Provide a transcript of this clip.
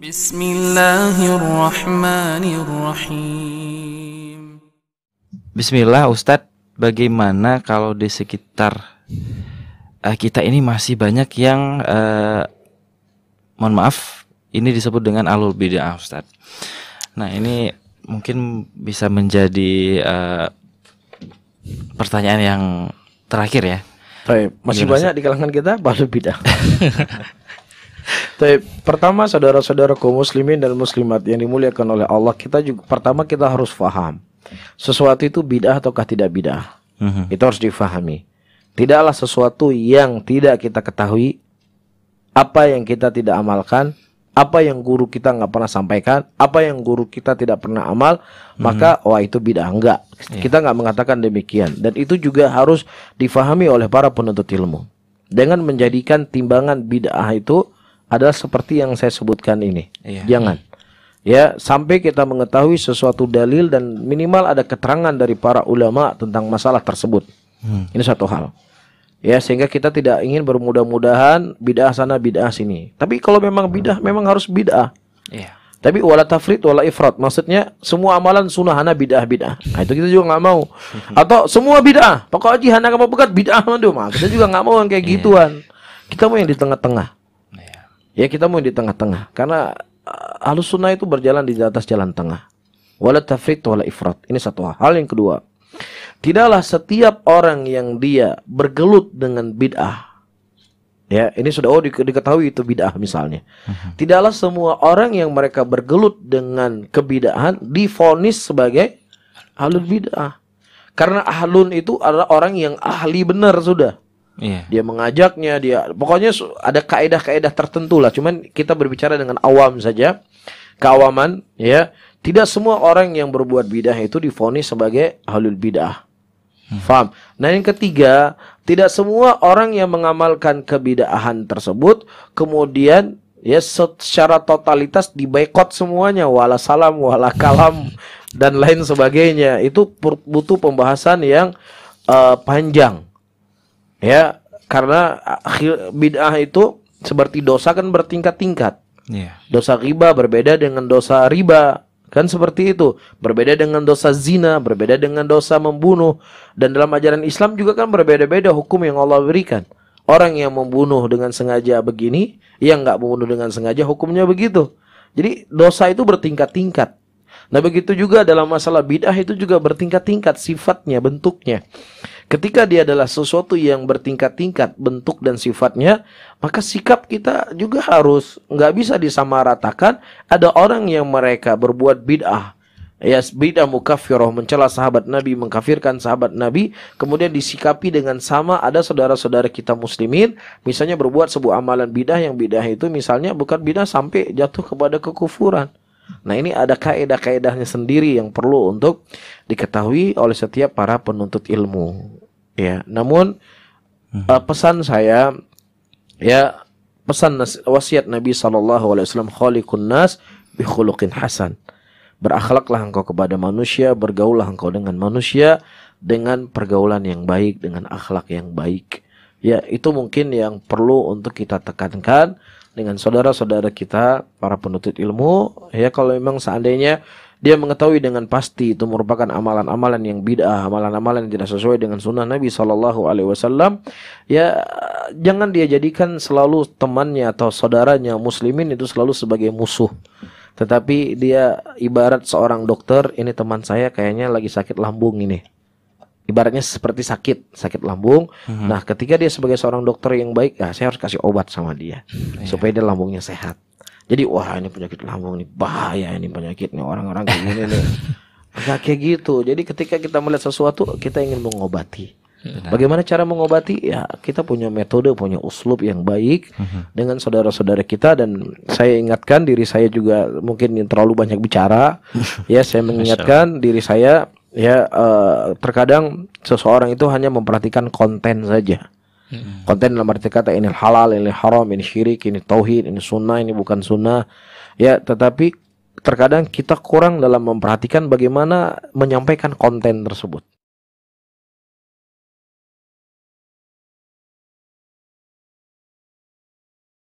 Bismillahirrahmanirrahim. Bismillah, Ustadz, bagaimana kalau di sekitar kita ini masih banyak yang mohon maaf, ini disebut dengan ahlul bid'ah, Ustadz. Nah, ini mungkin bisa menjadi pertanyaan yang terakhir ya. Baik, masih banyak di kalangan kita ahlul bid'ah. Baik, pertama saudara-saudara kaum muslimin dan muslimat yang dimuliakan oleh Allah, kita harus paham sesuatu itu bid'ah ataukah tidak bid'ah. Itu harus difahami. Tidaklah sesuatu yang tidak kita ketahui, apa yang kita tidak amalkan, apa yang guru kita nggak pernah sampaikan, apa yang guru kita tidak pernah amal, maka wah itu bid'ah. Enggak, kita nggak mengatakan demikian. Dan itu juga harus difahami oleh para penuntut ilmu. Dengan menjadikan timbangan bid'ah itu adalah seperti yang saya sebutkan ini. Jangan ya sampai kita mengetahui sesuatu dalil dan minimal ada keterangan dari para ulama tentang masalah tersebut. Ini satu hal. Ya, sehingga kita tidak ingin bermudah-mudahan bid'ah sana bid'ah sini. Tapi kalau memang bid'ah memang harus bid'ah. Tapi wala tafrid wala ifrat. Maksudnya semua amalan sunnahana bid'ah. Nah, itu kita juga nggak mau. Atau semua bid'ah. Pokoknya hana kamu bekat bid'ah mandu. Kita juga nggak mau yang kayak gituan. Kita mau yang di tengah-tengah. Ya, kita mau yang di tengah-tengah. Karena Ahlus Sunnah itu berjalan di atas jalan tengah. Wala tafrid wala ifrat. Ini satu hal. Hal yang kedua, tidaklah setiap orang yang dia bergelut dengan bid'ah, ya ini sudah diketahui itu bid'ah misalnya. Tidaklah semua orang yang mereka bergelut dengan kebid'ahan divonis sebagai ahlul bid'ah. Karena ahlun itu adalah orang yang ahli benar sudah. Dia mengajaknya, pokoknya ada kaedah-kaedah tertentu lah. Cuman kita berbicara dengan awam saja, keawaman, ya. Tidak semua orang yang berbuat bid'ah itu divonis sebagai ahlul bid'ah. Faham? Nah, yang ketiga, tidak semua orang yang mengamalkan kebid'ahan tersebut kemudian ya secara totalitas diboikot semuanya, wala salam, wala kalam dan lain sebagainya. Itu butuh pembahasan yang panjang. Ya, karena bid'ah itu seperti dosa kan bertingkat-tingkat. Dosa riba berbeda dengan dosa riba. Kan seperti itu. Berbeda dengan dosa zina, berbeda dengan dosa membunuh. Dan dalam ajaran Islam juga kan berbeda-beda hukum yang Allah berikan. Orang yang membunuh dengan sengaja begini, yang nggak membunuh dengan sengaja hukumnya begitu. Jadi dosa itu bertingkat-tingkat. Nah, begitu juga dalam masalah bid'ah itu juga bertingkat-tingkat sifatnya, bentuknya. Ketika dia adalah sesuatu yang bertingkat-tingkat bentuk dan sifatnya, maka sikap kita juga harus nggak bisa disamaratakan. Ada orang yang mereka berbuat bid'ah, ya bid'ah mukaffirah, mencela sahabat Nabi, mengkafirkan sahabat Nabi, kemudian disikapi dengan sama. Ada saudara-saudara kita muslimin misalnya berbuat sebuah amalan bid'ah, yang bid'ah itu misalnya bukan bid'ah sampai jatuh kepada kekufuran. Nah, ini ada kaedah-kaedahnya sendiri yang perlu untuk diketahui oleh setiap para penuntut ilmu. Ya, namun pesan saya, ya pesan wasiat Nabi SAW, khaliqun nas bi khuluqin hasan. Berakhlaklah engkau kepada manusia, bergaullah engkau dengan manusia dengan pergaulan yang baik, dengan akhlak yang baik. Ya, itu mungkin yang perlu untuk kita tekankan dengan saudara-saudara kita para penuntut ilmu. Ya, kalau memang seandainya dia mengetahui dengan pasti itu merupakan amalan-amalan yang bid'ah, amalan-amalan yang tidak sesuai dengan sunnah Nabi SAW, ya jangan dia jadikan selalu temannya atau saudaranya muslimin itu selalu sebagai musuh. Tetapi dia ibarat seorang dokter, ini teman saya kayaknya lagi sakit lambung ini. Ibaratnya seperti sakit lambung. Nah, ketika dia sebagai seorang dokter yang baik, ya saya harus kasih obat sama dia supaya dia lambungnya sehat. Jadi wah, ini penyakit lambung nih, bahaya ini penyakitnya, orang-orang kayak gini nih. Enggak kayak gitu. Jadi ketika kita melihat sesuatu, kita ingin mengobati. Bagaimana cara mengobati? Ya, kita punya metode, punya uslub yang baik dengan saudara-saudara kita. Dan saya ingatkan diri saya juga mungkin yang terlalu banyak bicara. Ya, saya mengingatkan diri saya. Ya, terkadang seseorang itu hanya memperhatikan konten saja. Konten dalam arti kata ini halal, ini haram, ini syirik, ini tauhid, ini sunnah, ini bukan sunnah. Ya, tetapi terkadang kita kurang dalam memperhatikan bagaimana menyampaikan konten tersebut.